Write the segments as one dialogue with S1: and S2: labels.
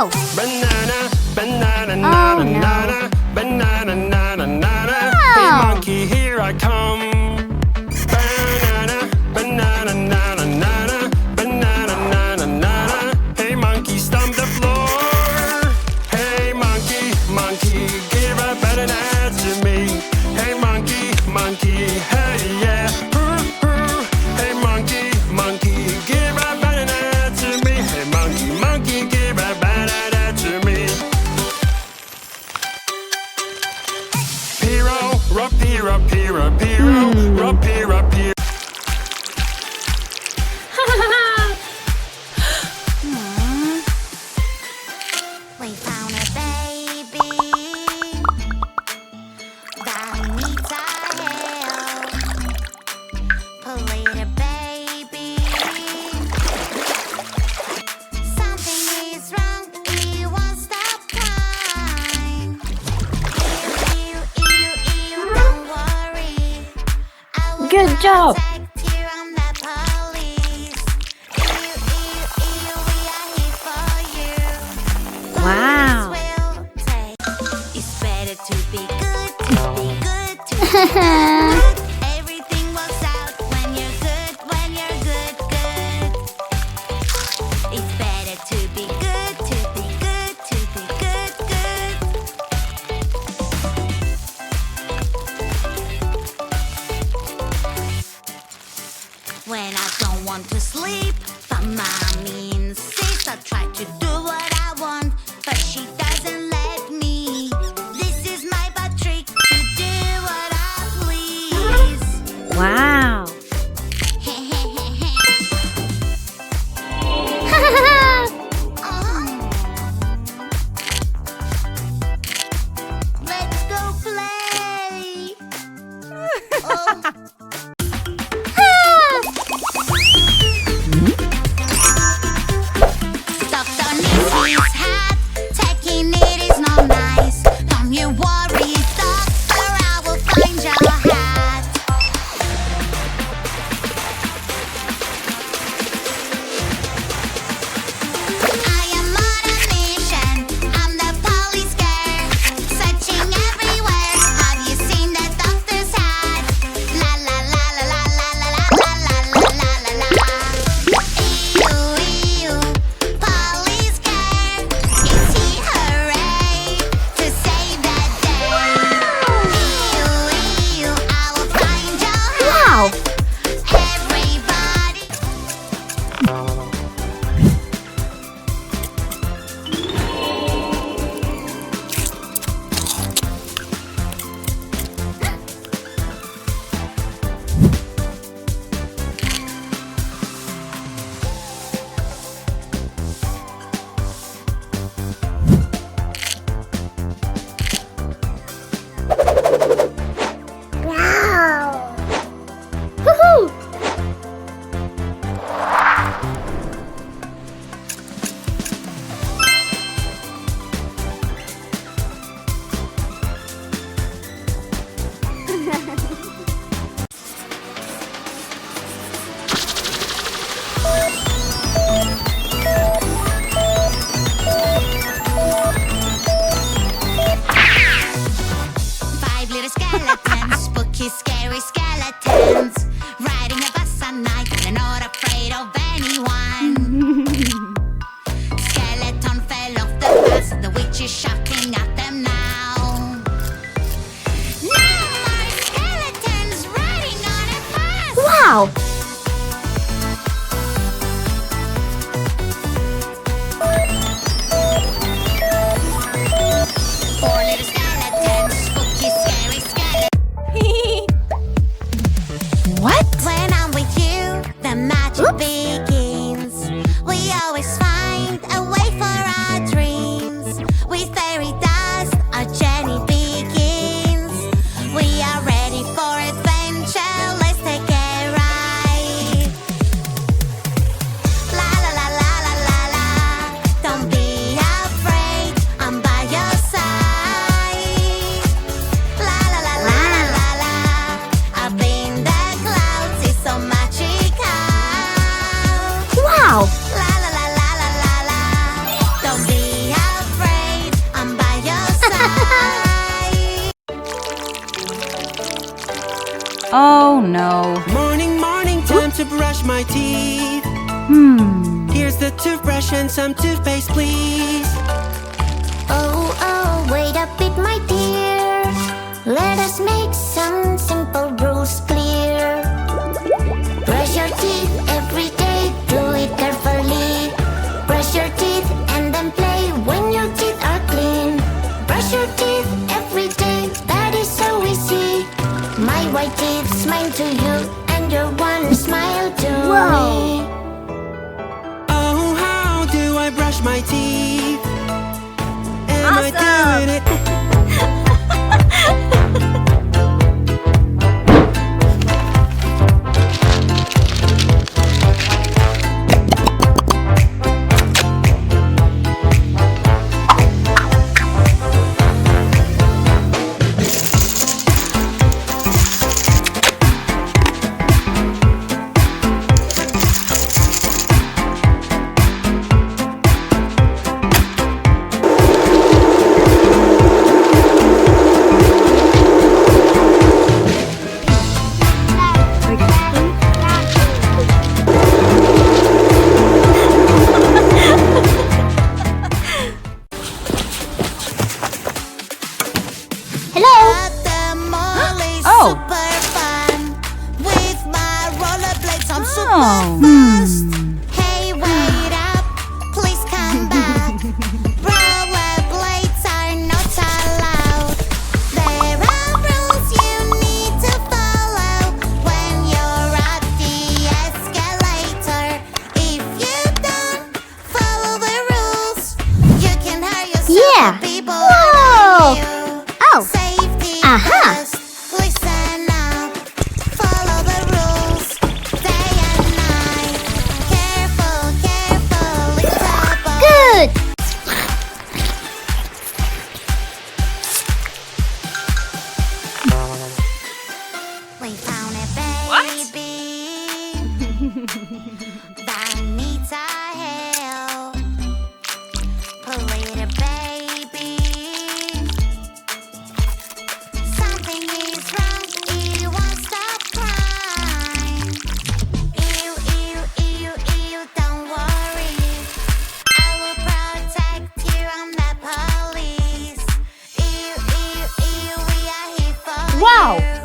S1: Oh!
S2: Banana, banana,
S1: Oh,
S2: banana, banana, banana, banana.
S1: Oh.
S2: Hey monkey, here I come. Banana, banana, banana, banana, banana, banana, banana. Hey monkey, stomp the floor. Hey monkey, monkey, give a banana to me. Hey monkey, monkey, hey yeah. Hey monkey, monkey, give a banana to me. Hey monkey, monkey, give a banana to me. Piro, rapira, pira, piro, rapira, pira.
S3: We found a baby that needs our help. Poor little baby. Something is wrong, he won't stop crying. Ew, don't worry. I will
S1: Good job.
S3: protect you from the police. Ew, we are here for you.
S1: Wow.
S3: Will take. It's better to be good, to be good, to be good. Everything works out when you're good, good. It's better to be good, to be good, to be good. When I don't want to sleep, but mommy insists I try to do what I want, but she
S1: Oh no.
S2: Morning, morning, time to brush my teeth. Here's the toothbrush and some toothpaste, please.
S3: Oh, oh, wait a bit, my dear. Let us make some simple rules clear. Brush your teeth every day, do it carefully. Brush your teeth and then play when your teeth are clean. Brush your teeth every day, that is so easy. My white teeth smile to you, and your one smile to me.
S2: Oh, how do I brush my teeth? Am I doing it?
S3: At the mall is
S1: Oh.
S3: super fun. With my rollerblades, I'm
S1: Oh.
S3: super fast. Hey, wait up, please come back. Rollerblades are not allowed. There are rules you need to follow when you're at the escalator. If you don't follow the rules, you can hurt yourself
S4: Yeah.
S3: or people
S4: Whoa.
S3: around you.
S4: Oh.
S3: Safety
S4: Aha.
S3: first. Listen up. Follow the rules day and night. Careful, careful, little boy.
S4: Good.
S3: We found a
S1: What?
S3: baby that needs our help. Poor little baby. Something is wrong. He won't stop crying. Ew, ew, ew, ew. Don't worry. I will protect you. I'm the police. Ew, ew, ew. We are here for
S1: Wow.
S3: you.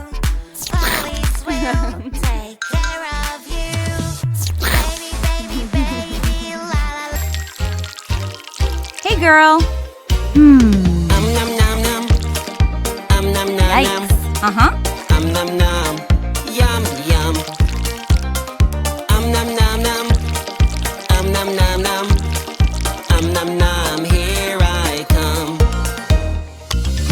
S3: Police will take care of you. Baby, baby, baby, la la la.
S1: Hey girl.
S2: Nom nom nom nom. Nom nom nom nom.
S1: Yikes. Uh-huh.
S2: Nom nom nom. Yum yum. Nom nom nom. Nom nom nom. Nom nom. Here I come.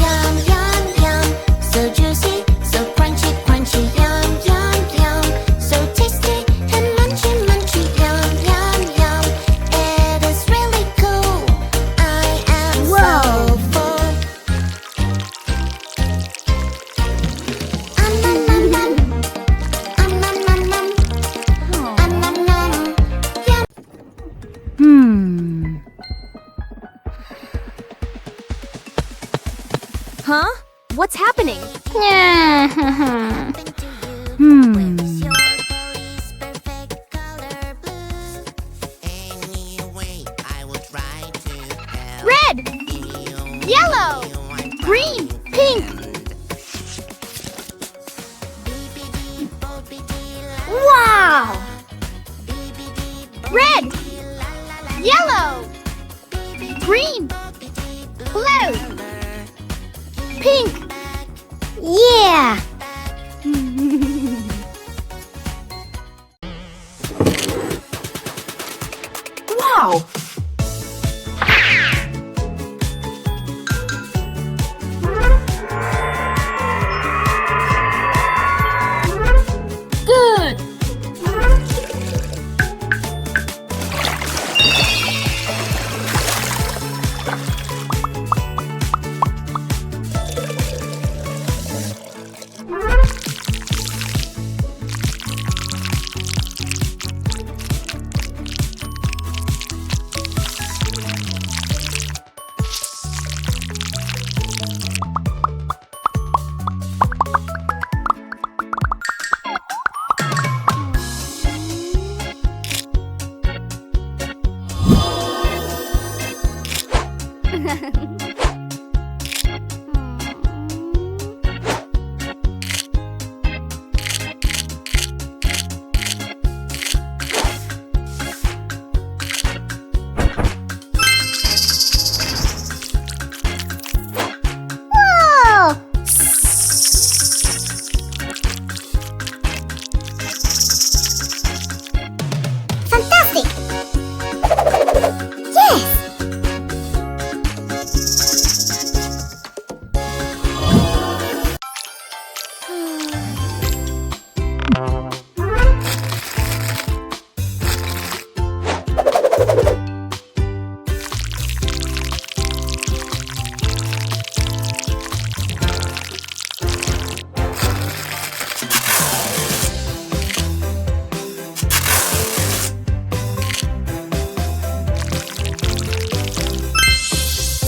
S3: Yum, yum, yum. So juicy, so crunchy, crunchy. Yum, yum, yum. So tasty and munchy, munchy. Yum, yum, yum. It is really cool. I am so full. Nom, nom, nom. Nom, nom, nom. Nom, nom, nom. Yum.
S5: Huh? What's happening?
S3: Where's your police perfect color blue? Anyway, I will try to help.
S4: Red, yellow, green, pink. Wow. Red, yellow, green, blue, pink. Yeah.
S1: Wow. Good.
S4: Whoa! Fantastic! Yes!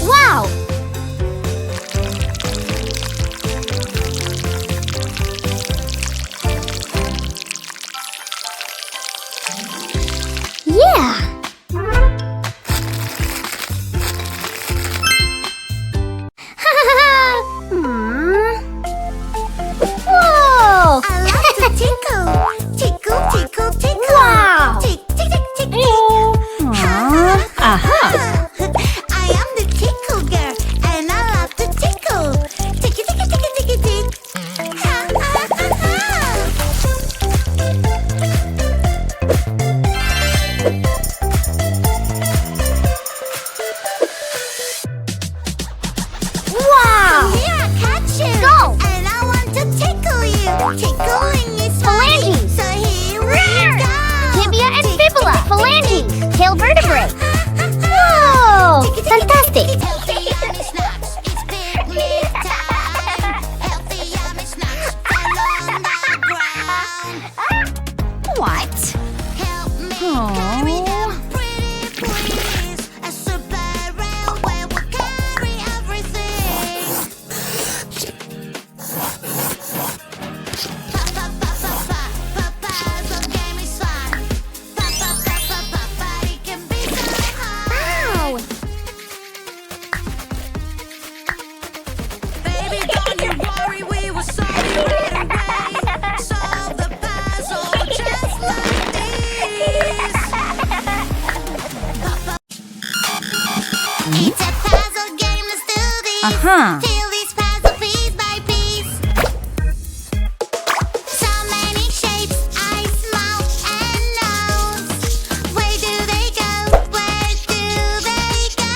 S4: Wow! Yeah! Whoa!
S3: I love to tickle. Tickle, tickle, tickle.
S4: Wow!
S3: Tick, tick, tick, tick, tick.
S1: Aha.
S3: I am the tickle girl, and I love to tickle. Ticky, ticky, ticky, ticky, tick. Ha, ha, ha,
S4: Wow!
S3: Here I catch you.
S4: Go.
S3: And I want to tickle you. Tickling is funny.
S4: Phalanges.
S3: So here we go.
S4: Tibia and fibula, phalanges, tail vertebrae.
S3: Whoa!
S4: Whoa! Fantastic!
S3: Healthy yummy snacks. It's picnic time. Healthy yummy snacks along the ground.
S1: What?
S3: Help me
S1: Aw.
S3: carry them pretty please. A super railway will carry everything. Pa pa pa pa pa pa puzzle game is fun. Pa pa pa pa pa pa it can be so hard.
S4: Wow!
S3: Baby, don't you worry, we will solve it right away. Solve the puzzle just like this. It's a puzzle game, let's do this.
S1: Uh-huh.
S3: Fill this puzzle piece by piece. So many shapes, eyes, mouth, and nose. Where do they go? Where do they go?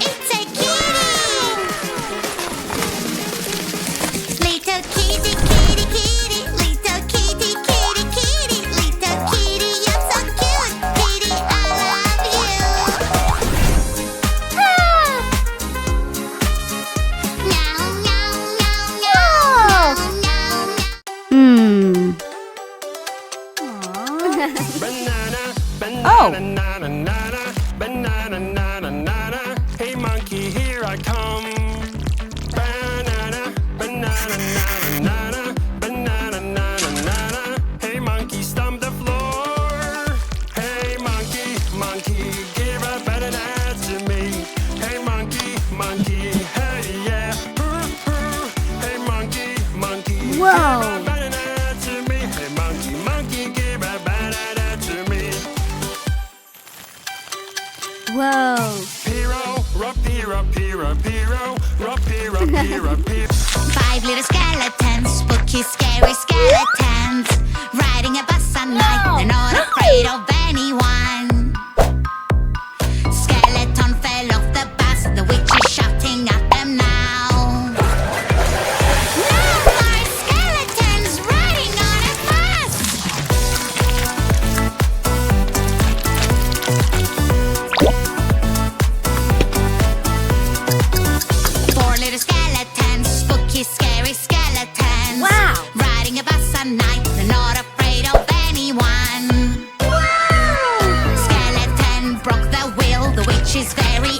S3: It's a kitty! Little kitty, kitty, kitty. Little kitty, kitty, kitty. Little kitty, you're so cute. Kitty, I love you. Meow, meow, meow, meow, meow, meow.
S4: Hmm.
S2: Banana, banana,
S1: Oh.
S2: nana, nana, banana, nana, nana. Hey monkey, here I come. Banana, banana, nana, nana, banana, nana, nana. Hey monkey, stomp the floor. Hey monkey, monkey, give a banana to me. Hey monkey, monkey, hey yeah. Hey monkey, monkey,
S4: Whoa.
S2: give a banana to me. Hey monkey, monkey, give a banana to me.
S1: Whoa.
S2: Piro, rapira, pira, piro, rapira, pira, pira.
S3: 5 little skeletons, spooky, scary skeletons, riding a bus at night. They're not afraid of anyone. Skeleton fell off the bus. The witch is shouting at them now. No more skeletons riding on a bus. 4 little skeletons, spooky, scary skeletons.
S4: Wow.
S3: Riding a bus at night, they're not afraid of anyone. Skeleton broke the wheel, the witch is very